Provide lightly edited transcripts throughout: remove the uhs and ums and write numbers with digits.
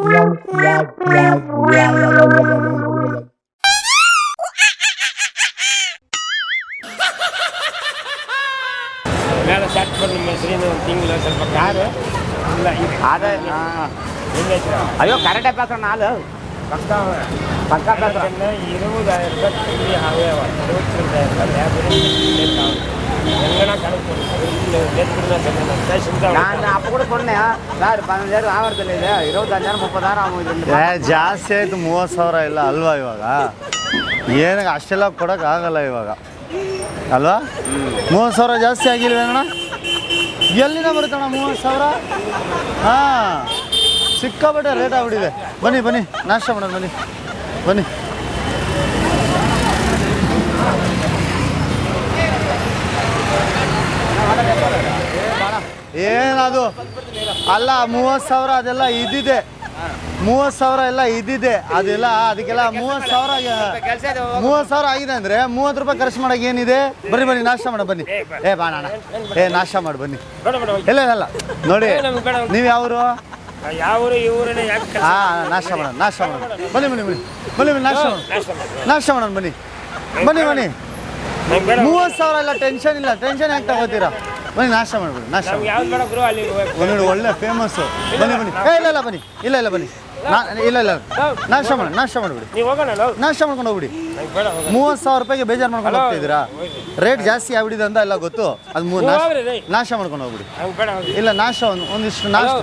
ಮೇಲೆ ಸ್ಟಾರ್ಟ್ ಮಾಡಿ ನಿಮ್ಮ ಹೆಸರಿನ ಒಂದು ತಿಂಗಳು ಸ್ವಲ್ಪ ಕಾರು ಇಲ್ಲ ಅದೇ ಅಯ್ಯೋ ಕರೆಕ್ಟೇ ಬೇಕ್ರ ನಾಲು ಪಕ್ಕ ಪಕ್ಕ ಬೇಕ್ರ 20,000 ರೂಪಾಯಿ ಹಾವೇ 60,000 ನಾನು ಅಪ್ಪ ಕೂಡ ಕೊಡ್ನೆ ಸರ್ 15,000 ಆವರ್ತಲ್ಲಿ ಇದೆ 25,000 30,000 ಜಾಸ್ತಿ ಆಯಿತು 30,000 ಇಲ್ಲ ಅಲ್ವಾ ಇವಾಗ ಏನಕ್ಕೆ ಅಷ್ಟೆಲ್ಲ ಕೊಡೋಕೆ ಆಗಲ್ಲ ಇವಾಗ ಅಲ್ವಾ 30,000 ಜಾಸ್ತಿ ಆಗಿಲ್ವೇನಣ್ಣ ಎಲ್ಲಿಂದ ಬರುತ್ತಣ್ಣ 30,000 ಹಾಂ ಸಿಕ್ಕಾಪಟ್ಟೆ ರೇಟ್ ಆಗ್ಬಿಟ್ಟಿದೆ ಬನ್ನಿ ಬನ್ನಿ ನಾಷ್ಟ ಮಾಡೋಣ ಬನ್ನಿ ಬನ್ನಿ ಏನದು ಅಲ್ಲ 30,000 ಅದೆಲ್ಲ ಇದ್ದಿದೆ 30,000 ಎಲ್ಲ ಇದ್ದಿದೆ ಅದೆಲ್ಲ ಅದಕ್ಕೆಲ್ಲ 30,000 ಆಗಿದೆ ಅಂದರೆ 30 ರೂಪಾಯಿ ಖರ್ಚು ಮಾಡೋಕೆ ಏನಿದೆ ಬನ್ನಿ ಬನ್ನಿ ನಾಷ್ಟ ಮಾಡ ಬನ್ನಿ ಬಾಣ ನಾಷ್ಟ ಮಾಡಿ ಬನ್ನಿ ಇಲ್ಲ ಇಲ್ಲ ನೋಡಿ ನೀವು ಯಾವರು ಹಾಂ ನಾಷ್ಟ ಮಾಡೋಣ ಬನ್ನಿ ಬನ್ನಿ ಬನ್ನಿ ಬನ್ನಿ ಬನ್ನಿ ನಾಷ್ಟ ಮಾಡೋಣ ಬನ್ನಿ ಬನ್ನಿ ಬನ್ನಿ 30,000 ಎಲ್ಲ ಟೆನ್ಷನ್ ಇಲ್ಲ ಟೆನ್ಷನ್ ಯಾಕೆ ತಗೋತೀರಾ ಬನ್ನಿ ನಾಷ್ಟ ಮಾಡ್ಬಿಡಿ ನಾಷ್ಟ ನೋಡಿ ಒಳ್ಳೆ ಫೇಮಸ್ಸು ಬನ್ನಿ ಬನ್ನಿ ಇಲ್ಲ ಇಲ್ಲ ಬನ್ನಿ ಇಲ್ಲ ಇಲ್ಲ ಬನ್ನಿ ಇಲ್ಲ ಇಲ್ಲ ನಾಷ್ಟ ಮಾಡಿಬಿಡಿ ನಾಷ್ಟ ಮಾಡ್ಕೊಂಡು ಹೋಗ್ಬಿಡಿ 30,000 ರೂಪಾಯಿಗೆ ಬೇಜಾರು ಮಾಡ್ಕೊಂಡು ಹೋಗ್ತಿದ್ದೀರಾ ರೇಟ್ ಜಾಸ್ತಿ ಆಗ್ಬಿಟ್ಟಿದೆ ಅಂತ ಎಲ್ಲ ಗೊತ್ತು ಅದು ನಾಷ್ಟ ಮಾಡ್ಕೊಂಡು ಹೋಗ್ಬಿಡಿ ಇಲ್ಲ ನಾಷ್ಟ ಒಂದಿಷ್ಟು ನಾಷ್ಟ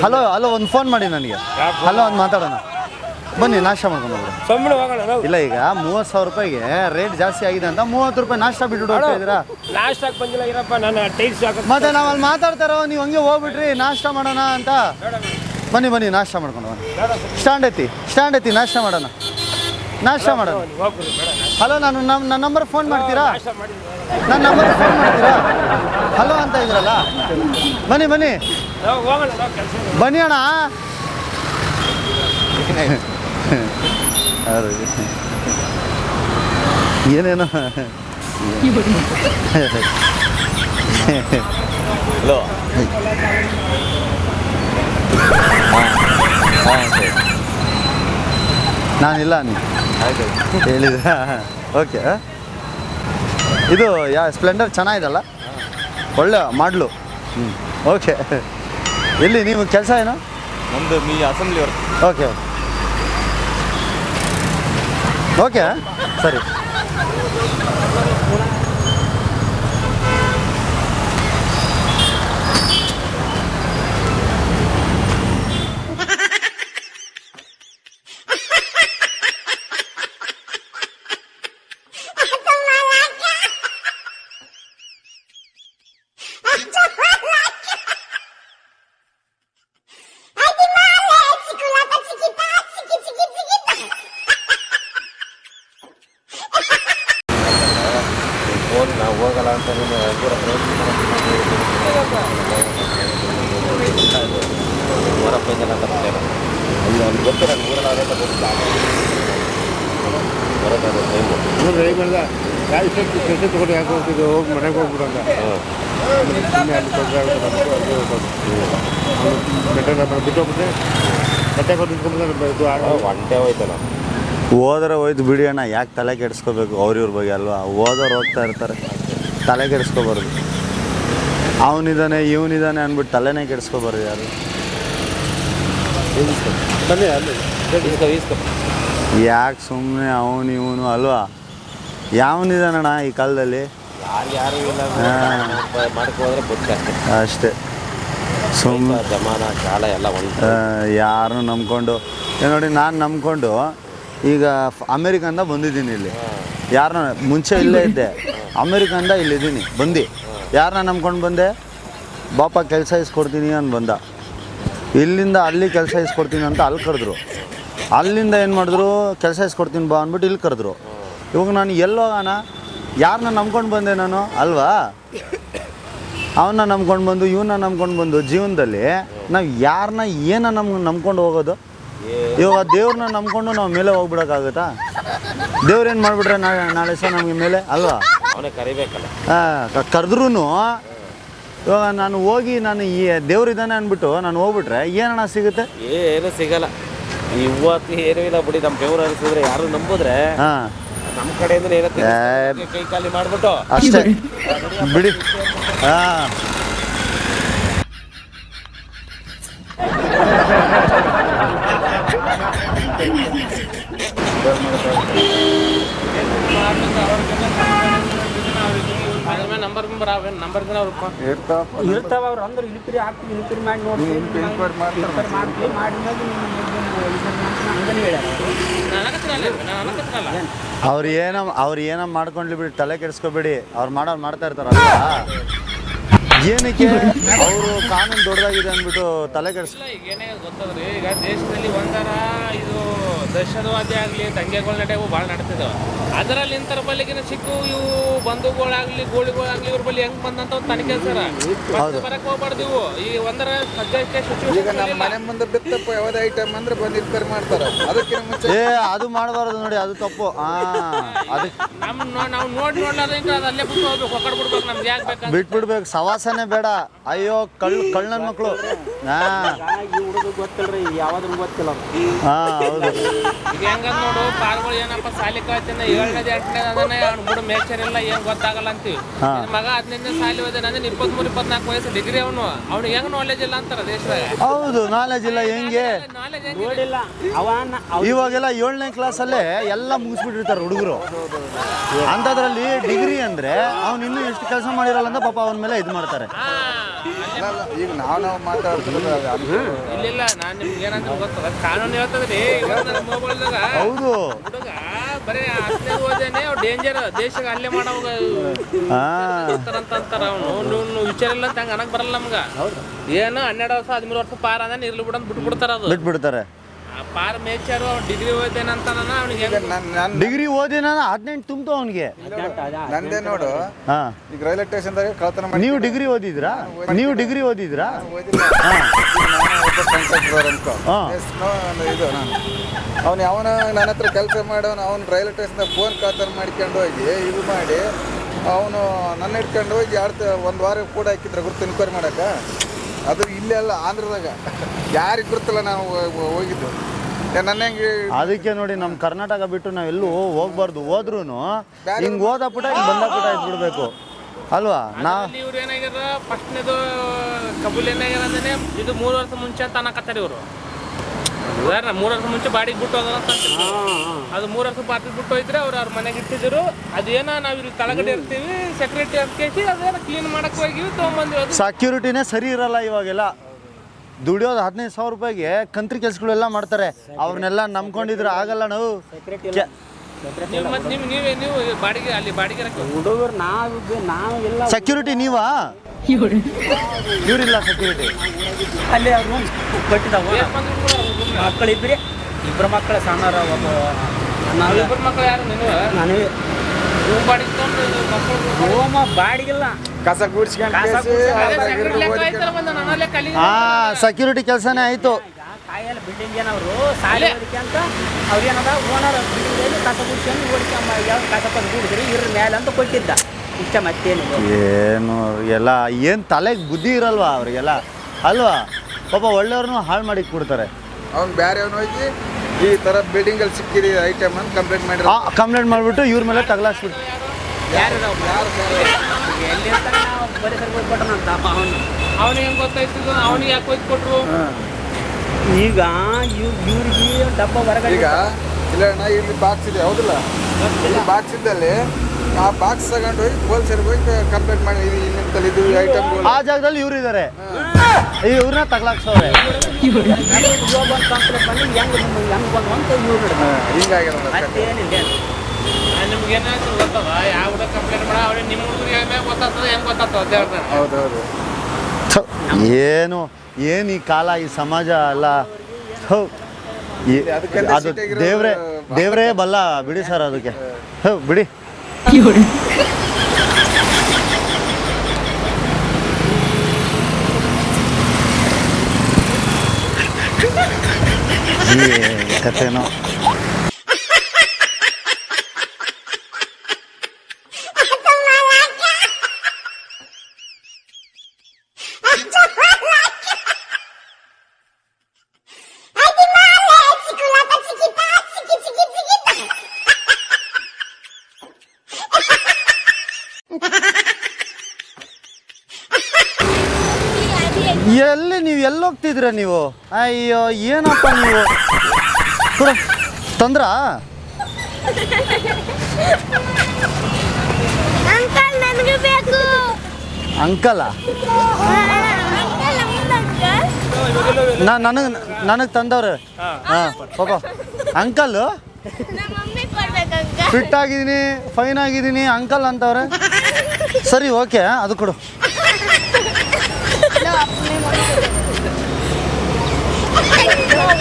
ಹಲೋ ಒಂದು ಫೋನ್ ಮಾಡಿ ನನಗೆ ಹಲೋ ಒಂದು ಮಾತಾಡೋಣ ಬನ್ನಿ ನಾಷ್ಟ ಮಾಡ್ಕೊಂಡು ಹೋಗ್ಬಿಡಿ ಇಲ್ಲ ಈಗ 30,000 ರೂಪಾಯಿಗೆ ರೇಟ್ ಜಾಸ್ತಿ ಆಗಿದೆ ಅಂತ 30 ರೂಪಾಯಿ ನಾಷ್ಟ ಬಿಟ್ಬಿಟ್ಟು ಹೋಗ್ತಾ ಇದ್ದೀರಾ ಮತ್ತೆ ನಾವು ಅಲ್ಲಿ ಮಾತಾಡ್ತಾರೋ ನೀವು ಹಂಗೆ ಹೋಗ್ಬಿಟ್ರಿ ನಾಷ್ಟ ಮಾಡೋಣ ಅಂತ ಬನ್ನಿ ಬನ್ನಿ ನಾಷ್ಟ ಮಾಡ್ಕೊಂಡು ಬನ್ನಿ ಸ್ಟ್ಯಾಂಡ್ ಐತಿ ನಾಷ್ಟ ಮಾಡೋಣ ಹಲೋ ನನ್ನ ನಂಬರ್ ಫೋನ್ ಮಾಡ್ತೀರಾ ಹಲೋ ಅಂತ ಇದ್ರಲ್ಲ ಬನ್ನಿ ಬನ್ನಿ ಬನ್ನಿ ಅಣ್ಣ ಏನೇನೋ ಹಲೋ ನಾನಿಲ್ಲ ಹೇಳಿದ ಓಕೆ ಇದು ಸ್ಪ್ಲೆಂಡರ್ ಚೆನ್ನಾಗಿದಲ್ಲ ಒಳ್ಳೆ ಮಾಡಲು ಓಕೆ ಎಲ್ಲಿ ನೀವು ಕೆಲಸ ಏನು ನಮ್ಮದು ಅಸೆಂಬ್ಲಿ ವರ್ಕ್ ಓಕೆ ಓಕೆ ಸರಿ ನಾವು ಹೋಗಲ್ಲ ಅಂತ ಪೂರ ಹೊರಪ್ಪೈದೆಲ್ಲ ತಪ್ಪೇನ ಅಲ್ಲಿ ಅಲ್ಲಿ ಗೊತ್ತು ನಾನು ಊರಲ್ಲಿ ಅದೆಲ್ಲ ಗೊತ್ತಿಲ್ಲ ಬರೋದಾದ ಟೈಮು ಕೆಲಸ ತಗೊಂಡು ಯಾಕೆ ಹೋಗ್ತಿದ್ದು ಹೋಗಿ ಮನೆಗೆ ಹೋಗ್ಬಿಡೋಂಗ ಅಲ್ಲಿ ತೊಂದರೆ ಆಗುತ್ತೆ ಬಿಟ್ಟೋಗ್ಬಿಟ್ಟೆ ಮತ್ತೆ ನಿಂತ್ಕೊಂಡ್ಬಿಟ್ಟು ಒಂಟೆ ಹೋಯ್ತಲ್ಲ ಹೋದ್ರೆ ಹೋಯ್ತು ಬಿಡಿ ಅಣ್ಣ ಯಾಕೆ ತಲೆ ಕೆಡಿಸ್ಕೋಬೇಕು ಇವ್ರ ಬಗ್ಗೆ ಅಲ್ವಾ ಓದೋರು ಹೋಗ್ತಾ ಇರ್ತಾರೆ ತಲೆ ಕೆಡಿಸ್ಕೋಬಾರ್ದು ಅವನಿದ್ದಾನೆ ಇವನಿದ್ದಾನೆ ಅಂದ್ಬಿಟ್ಟು ತಲೆನೇ ಕೆಡಿಸ್ಕೋಬಾರ್ದು ಯಾರು ಯಾಕೆ ಸುಮ್ಮನೆ ಇವನು ಅಲ್ವಾ ಯಾವನಿದಾನಣ್ಣ ಈ ಕಾಲದಲ್ಲಿ ಯಾರು ಇಲ್ಲ ಮಾಡ್ಕೋದ್ರೆ ಬದುಕು ಅಷ್ಟೇ ಸುಮ್ಮನೆ ಜಮಾನ ಕಾಲ ಎಲ್ಲ ಒಂದು ಯಾರನ್ನು ನಂಬ್ಕೊಂಡು ನೋಡಿ ನಾನು ನಂಬ್ಕೊಂಡು ಈಗ ಅಮೇರಿಕದಿಂದ ಬಂದಿದ್ದೀನಿ ಇಲ್ಲಿ ಯಾರನ್ನ ಮುಂಚೆ ಇಲ್ಲೇ ಇದ್ದೆ ಅಮೇರಿಕದಿಂದ ಇಲ್ಲಿದ್ದೀನಿ ಬಂದು ಯಾರನ್ನ ನಂಬ್ಕೊಂಡು ಬಂದೆ ಬಾಪ ಕೆಲಸ ಇಸ್ಕೊಡ್ತೀನಿ ಅಂತ ಬಂದ ಇಲ್ಲಿಂದ ಅಲ್ಲಿ ಕೆಲಸ ಇಸ್ಕೊಡ್ತೀನಿ ಅಂತ ಅಲ್ಲಿ ಕರೆದ್ರು ಅಲ್ಲಿಂದ ಏನು ಮಾಡಿದ್ರು ಕೆಲಸ ಇಸ್ಕೊಡ್ತೀನಿ ಬಾ ಅಂದ್ಬಿಟ್ಟು ಇಲ್ಲಿ ಕರೆದ್ರು ಇವಾಗ ನಾನು ಎಲ್ಲೋಗೋಣ ಯಾರನ್ನ ನಂಬ್ಕೊಂಡು ಬಂದೆ ನಾನು ಅಲ್ವಾ ಅವನ್ನ ನಂಬ್ಕೊಂಡು ಬಂದು ಇವನ್ನ ನಂಬ್ಕೊಂಡು ಬಂದು ಜೀವನದಲ್ಲಿ ನಾವು ಯಾರನ್ನ ನಂಬ್ಕೊಂಡು ಹೋಗೋದು ಇವಾಗ ದೇವ್ರನ್ನ ನಂಬ್ಕೊಂಡು ನಾವು ಮೇಲೆ ಹೋಗ್ಬಿಡೋಕ್ಕಾಗುತ್ತಾ ದೇವ್ರೇನು ಮಾಡಿಬಿಟ್ರೆ ನಾಳೆ ಸಹ ನಮಗೆ ಮೇಲೆ ಅಲ್ವಾ ಅವನೇ ಕರಿಬೇಕಲ್ಲ ಕರೆದ್ರೂ ಇವಾಗ ನಾನು ಹೋಗಿ ನಾನು ಈ ದೇವ್ರಿದ್ದಾನೆ ಅಂದ್ಬಿಟ್ಟು ನಾನು ಹೋಗ್ಬಿಟ್ರೆ ಏನಣ್ಣ ಸಿಗುತ್ತೆ? ಏನು ಸಿಗಲ್ಲ ಇವತ್ತು ಏನೂ ಇಲ್ಲ ಬಿಡಿ. ನಮ್ಮ ಬೆವರು ಅನಿಸಿದ್ರೆ ಯಾರು ನಂಬಿದ್ರೆ ಹಾಂ ನಮ್ಮ ಕಡೆಯಿಂದ ಏನತ್ತೆ ಕೈ ಖಾಲಿ ಮಾಡ್ಬಿಟ್ಟು ಅಷ್ಟೇ ಬಿಡಿ. ಹಾಂ ಇರ್ತಾವ ಅವ್ರು ಅಂದ್ರೆ ಇಲಿಪಿರಿ ಹಾಕ್ತೀವಿ, ಇಲಿಪಿರಿ ಮಾಡಿ ನೋಡಿ ಅವ್ರು ಏನೋ ಮಾಡ್ಕೊಂಡ್ಲಿ ಬಿಡಿ, ತಲೆ ಕೆಡಿಸ್ಕೊಬೇಡಿ. ಅವ್ರು ಮಾಡ್ತಾ ಇರ್ತಾರಲ್ಲ, ಏನಕ್ಕೆ ಅವರು ಕಾನೂನು ದೊಡ್ಡದಾಗಿದೆ ಅಂದ್ಬಿಟ್ಟು ತಲೆ ಕೆಡಿಸ್. ಈಗ ಏನೇ ಗೊತ್ತದ್ರಿ, ಈಗ ದೇಶದಲ್ಲಿ ಒಂದರ ಇದು ದಹಶತವಾದಿ ಆಗಲಿ ದಂಗೆಗಳ ನಡೆಯವು ಭಾಳ ನಡ್ತಿದ್ದಾವೆ. ಅದರಲ್ಲಿ ಇಂಥರ ಬಲ್ಲಿಗಿನ ಸಿಕ್ಕು ಇವು ಬಂಧುಗಳಾಗಲಿ ಗೋಳಿಗಳಾಗಲಿ ಇವ್ರ ಬಲ್ಲಿ ಹೆಂಗೆ ಬಂದಂತ ಒಂದು ತನಿಖೆ ಸರ ಬರಕ್ಕೆ ಹೋಗ್ಬಾರ್ದು. ಇವು ಈ ಒಂದರ ಸದ್ಯಕ್ಕೆ ಈಗ ನಮ್ಮ ಮನೆ ಮುಂದೆ ಬಿತ್ತಪ್ಪ ಯಾವುದೇ ಐಟಮ್ ಅಂದ್ರೆ ಬಂದು ರಿಪೇರ್ ಮಾಡ್ತಾರೆ. ಅದಕ್ಕಿಂತ ಮುಂಚೆ ಅದು ಮಾಡಬಾರ್ದು ನೋಡಿ, ಅದು ತಪ್ಪು. ಅದಕ್ಕೆ ನಾವು ನೋಡ್ಲಾರ್ದ ಅಲ್ಲೇ ಬಿಟ್ಟು ಹೋಗ್ಬೇಕು, ಹೊಕ್ಕಡ್ ಬಿಡ್ಬೇಕು. ನಮ್ಗೆ ಯಾಕೆ ಬೇಕು ಬಿಟ್ಬಿಡ್ಬೇಕು, ಸವಾಸನೆ ಬೇಡ. ಅಯ್ಯೋ ಕಳ್ಳನ ಮಕ್ಕಳು. ಗೊತ್ತಿಲ್ರಿ, ಯಾವ್ದು ಗೊತ್ತಿಲ್ಲ. ಹೌದು. ಈಗ ಹೆಂಗಂದ್ ನೋಡು, ಪಾರ್ಗಳು ಏನಪ್ಪ ಸಾಲಿ ಕಳ್ತಿನ 7ನೇದು 8ನೇದು ಅದನ್ನೇ ಅವ್ನು ಬಿಡು ಮೇಚರಿಲ್ಲ, ಏನು ಗೊತ್ತಾಗಲ್ಲ ಅಂತೀವಿ. ಮಗ 15ನೇ ಸಾಲಿ ಹೋದ ಅಂದ್ರೆ 23-24 ವಯಸ್ಸು ಡಿಗ್ರಿ ಅವನು ಅವ್ನಿಗೆ ಹೆಂಗ್ ನಾಲೆಜ್ ಇಲ್ಲ ಅಂತಾರ ದೇಶದಾಗ. ಹೌದು, ನಾಲೆಜ್ ಇಲ್ಲ. ಹೆಂಗೆ ನೋಡಿಲ್ಲ ಇವಾಗೆಲ್ಲ 7ನೇ ಕ್ಲಾಸಲ್ಲೇ ಎಲ್ಲ ಮುಗಿಸ್ಬಿಟ್ಟಿರ್ತಾರೆ ಹುಡುಗರು. ಅಂಥದ್ರಲ್ಲಿ ಡಿಗ್ರಿ ಅಂದ್ರೆ ಅವ್ನು ಇನ್ನೂ ಎಷ್ಟು ಕೆಲಸ ಮಾಡಿರಲ್ಲ ಅಂತ ಪಾಪ ಅವನ ಮೇಲೆ ಇದು ಮಾಡ್ತಾರೆ. ಈಗ ನಾವು ಮಾತಾಡ್ತಿರೋದು ಇಲ್ಲ, ನಾನು ನಿಮ್ಗೆ ಏನಂತ ಗೊತ್ತದ, ಕಾನೂನು ಹೇಳ್ತದ್ರಿ. ಮೊಬೈಲ್ದಾಗ ಹೌದು, ಹುಡುಗ ಬರೀ 10ನೇ ಓದೇನೆ ಅವ್ರು ಡೇಂಜರ್, ದೇಶಕ್ಕೆ ಅಲ್ಲೇ ಮಾಡೋವಾಗ ಅಂತಾರ. ಅವನು ವಿಚಾರ ಇಲ್ಲ ಅಂತ ಹಂಗೆ ಅನ್ನಕ್ ಬರಲ್ಲ ನಮ್ಗೆ. ಏನು 12 ವರ್ಷ 13 ವರ್ಷ ಪಾರ್ ಅಂದ್ರೆ ಇರ್ಲಿ ಬಿಡಂತ ಬಿಟ್ಬಿಡ್ತಾರ. ಅದು ಬಿಟ್ಬಿಡ್ತಾರೆ. ಪಾರ್ ಮೇಚರು ಅವ್ನು ಡಿಗ್ರಿ ಓದೇನಂತ ಅವ್ನಿಗೆ ಡಿಗ್ರಿ ಓದಿನ 18 ತುಂಬ್ತು ಅವನಿಗೆ. ನಂದೇ ನೋಡು, ಈಗ ರೈಲ್ವೆ ಸ್ಟೇಷನ್ದಾಗ ಕಳ್ತನ ಮಾಡಿ. ನೀವು ಡಿಗ್ರಿ ಓದಿದ್ರಾ? ಇದು ಅವ್ನು ಯಾವನ ನನ್ನ ಹತ್ರ ಕೆಲಸ ಮಾಡೋನು, ಅವ್ನು ರೈಲ್ವೆ ಸ್ಟೇಷನ್ದಾಗ ಫೋನ್ ಕಳ್ತನ ಮಾಡ್ಕೊಂಡು ಹೋಗಿ ಇದು ಮಾಡಿ ಅವನು ನನ್ನ ಇಟ್ಕೊಂಡು ಹೋಗಿ 1 ವಾರ ಕೂಡ ಹಾಕಿದ್ರೆ ಗುರುತು ಎನ್ಕ್ವೈರಿ ಮಾಡಕ್ಕೆ. ಅದು ಇಲ್ಲೇ ಅಲ್ಲ, ಆಂಧ್ರದಾಗ. ಯಾರಿಗೆ ಗುರುತಲ್ಲ ನಾವು ಹೋಗಿದ್ದು. ನನ್ನ ಹೆಂಗೆ ಅದಕ್ಕೆ ನೋಡಿ, ನಮ್ಮ ಕರ್ನಾಟಕ ಬಿಟ್ಟು ನಾವೆಲ್ಲೂ ಹೋಗ್ಬಾರ್ದು. ಹೋದ್ರೂ ಹಿಂಗೆ ಓದಪುಟ ಹಿಂಗೆ ಬಂದಪುಟ ಇದ್ಬಿಡ್ಬೇಕು ಅಲ್ವಾ? ಇವ್ರು ಏನಾಗ್ಯಾರ, ಫಸ್ಟ್ನೇದು ಕಬೂಲ್ ಏನಾಗ್ಯಾರ ಅಂದ್ರೆ ಇದು 3 ವರ್ಷ ಮುಂಚೆ ಅಂತ ಅನ್ನಕತ್ತಾರ ಇವರು. 3 ವರ್ಷ ಮುಂಚೆ ಬಾಡಿಗೆ ಬಿಟ್ಟು ಹೋಗೋಣ ಅಂತ. ಅದು 3 ವರ್ಷ ಬಾಡಿಗೆ ಬಿಟ್ಟು ಹೋಯ್ತಾರೆ. ಅವ್ರ ಮನೆಗೆ ಇಟ್ಟಿದ್ರು. ಅದೇನೋ ನಾವು ಇಲ್ಲಿ ತಳಗಡೆ ಇರ್ತೀವಿ, ಸೆಕ್ಯೂರಿಟಿ ಕೇಸಿ ಅದೇನೋ ಕ್ಲೀನ್ ಮಾಡಕ್ಕೆ ಹೋಗಿವಿ, ತೊಗೊಂಬಂದಿವಿ. ಸೆಕ್ಯೂರಿಟಿನೇ ಸರಿ ಇರಲ್ಲ ಇವಾಗೆಲ್ಲ. ದುಡಿಯೋದು 15,000 ರೂಪಾಯಿಗೆ ಕಂತ್ರಿ ಕೆಲಸಗಳೆಲ್ಲ ಮಾಡ್ತಾರೆ. ಅವ್ರನ್ನೆಲ್ಲ ನಂಬ್ಕೊಂಡಿದ್ರೆ ಆಗಲ್ಲ. ನಾವು ನೀವು ಬಾಡಿಗೆ ಅಲ್ಲಿ ಬಾಡಿಗೆ ಹುಡುಗರು ನಾವು ಇಲ್ಲ. ಸೆಕ್ಯೂರಿಟಿ ನೀವಾ? ಇವರಿಲ್ಲ ಸೆಕ್ಯೂರಿಟಿ. ಅಲ್ಲಿ ರೂಮ್ ಕಟ್ಟಿದಾವ. ಮಕ್ಕಳಿಬ್ರಿ, ಇಬ್ಬರು ಮಕ್ಕಳು ಸಣ್ಣರ. ಇಬ್ಬರು ಮಕ್ಕಳು ಯಾರು? ನನಗೆ ರೂಮ್ ಬಾಡಿಗೆ ತೊಗೊಂಡು ಮಕ್ಕಳು ರೂಮ ಬಾಡಿಗಿಲ್ಲ, ಕಸ ಗುಡ್ಸ್ಕೊಂಡು ಸೆಕ್ಯೂರಿಟಿ ಕೆಲಸನೇ ಆಯ್ತು. ಕಾಯಲ್ಲಿ ಬಿಲ್ಡಿಂಗ್ ಏನವರು ಸಾಲೆ ಹೊಡಿಕೆ ಅಂತ ಅವ್ರೇನದ ಓನರ್ ಬಿಲ್ಡಿಂಗ್ ಕಸ ಗುಡ್ಸ್ಕೊಂಡು ಓಡಿಕೆ ಕಸ ಪದ ಗುಡಿದ್ರಿ ಇದ್ರ ಮೇಲೆ ಅಂತ ಕೊಟ್ಟಿದ್ದ. ಇಷ್ಟ ಮತ್ತೇನಿದೆ. ಏನು ಎಲ್ಲ ಏನು ತಲೆಗೆ ಬುದ್ಧಿ ಇರಲ್ವಾ ಅವ್ರಿಗೆಲ್ಲ ಅಲ್ವಾ? ಪಾಪ ಒಳ್ಳೆಯವ್ರನ್ನೂ ಹಾಳು ಮಾಡಿ ಕೊಡ್ತಾರೆ. ಅವ್ನು ಬೇರೆ ಅವನು ಹೋಗಿ ಈ ಥರ ಬಿಲ್ಡಿಂಗಲ್ಲಿ ಸಿಕ್ಕಿದೆ ಐಟಮ್ ಅಂತ ಕಂಪ್ಲೇಂಟ್ ಮಾಡಿಬಿಟ್ಟು ಇವ್ರ ಮೇಲೆ ತಗಲಾಕ್ಸ್ಬಿಟ್ಟು ಯಾರು ಎಲ್ಲಿ ಅಂತ ನಾವು ಪರಿಸರ ಕೊಟ್ಟು ನಮ್ಮ ತಮ್ಮ ಅವನಿಗೆ ಹೆಂಗೆ ಗೊತ್ತಾಯ್ತು? ಅವನಿಗೆ ಯಾಕೆ ಹೋಗಿ ಕೊಟ್ಟರು? ಈಗ ಇವ್ರಿಗೆ ಡಬ್ಬ ಹೊರಗಡೆ. ಈಗ ಇಲ್ಲ ಅಣ್ಣ, ಇಲ್ಲಿ ಬಾಕ್ಸ್ ಇದೆ ಹೌದಿಲ್ಲ? ಇಲ್ಲಿ ಬಾಕ್ಸ್ ಇದ್ದಲ್ಲಿ ಆ ಬಾಕ್ಸ್ ತಗೊಂಡು ಹೋಗಿ ಹೋಲ್ಸೇಲ್ ಹೋಗಿ ಕಂಪ್ಲೇಂಟ್ ಮಾಡಿ ಇನ್ನಿಂತಲ್ಲಿ ಇದು ಐಟಮ್ ಆ ಜಾಗದಲ್ಲಿ ಇವ್ರು ಇದ್ದಾರೆ, ಇವ್ರನ್ನ ತಗಲಾಕ್ಸವ್ರೆ. ಬಂದು ಕಂಪ್ಲೇಂಟ್ ಮಾಡಿ ಹೆಂಗ್ ಬಂದು ಅಂತ ಇವ್ರು ಹಿಂಗಾಗಿರೋದು. ನಿಮ್ಗೆ ಏನಾದ್ರು ಗೊತ್ತದ? ಯಾವ ಹುಡುಗ ಕಂಪ್ಲೇಂಟ್ ಮಾಡ ಅವ್ರಿಗೆ ನಿಮ್ಮ ಹುಡುಗರಿಗೆ ಗೊತ್ತಾಗ್ತದೆ, ಹೆಂಗೆ ಗೊತ್ತಾಗ್ತದೆ ಅಂತ ಹೇಳ್ತಾರೆ. ಹೌದೌದು. ಏನು ಈ ಕಾಲ, ಈ ಸಮಾಜ ಅಲ್ಲ. ಅದು ದೇವ್ರೇ ಬಲ್ಲ ಬಿಡಿ ಸರ್. ಅದಕ್ಕೆ ಬಿಡಿ. ಕಥೆನೋ. ಎಲ್ಲಿ ನೀವು ಎಲ್ಲಿ ಹೋಗ್ತಿದ್ದೀರ ನೀವು? ಅಯ್ಯೋ ಏನಪ್ಪ ನೀವು ಕೊಡು ತಂದ್ರಾ? ಅಂಕಲ್ ನನಗೆ ಬೇಕು. ಅಂಕಲ ಅಂಕಲ್ ನನಗೆ ತಂದವ್ರೆ. ಹಾಂ ಪಾಪ ಅಂಕಲ್ಲು ನಮ್ಮ ಮಮ್ಮಿ ಕೊಡ್ಬೇಕು ಅಂಕಲ್. ಫಿಟ್ ಆಗಿದ್ದೀನಿ, ಫೈನ್ ಆಗಿದ್ದೀನಿ, ಅಂಕಲ್ ಅಂತವ್ರೆ. ಸರಿ ಓಕೆ, ಅದು ಕೊಡು.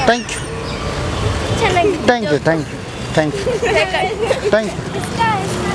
ಥ್ಯಾಂಕ್ ಯು ಚೆನ್ನಾಗಿ thank you thank you thank you thank you. ಇಷ್ಟ ಆಯ್ತಾ?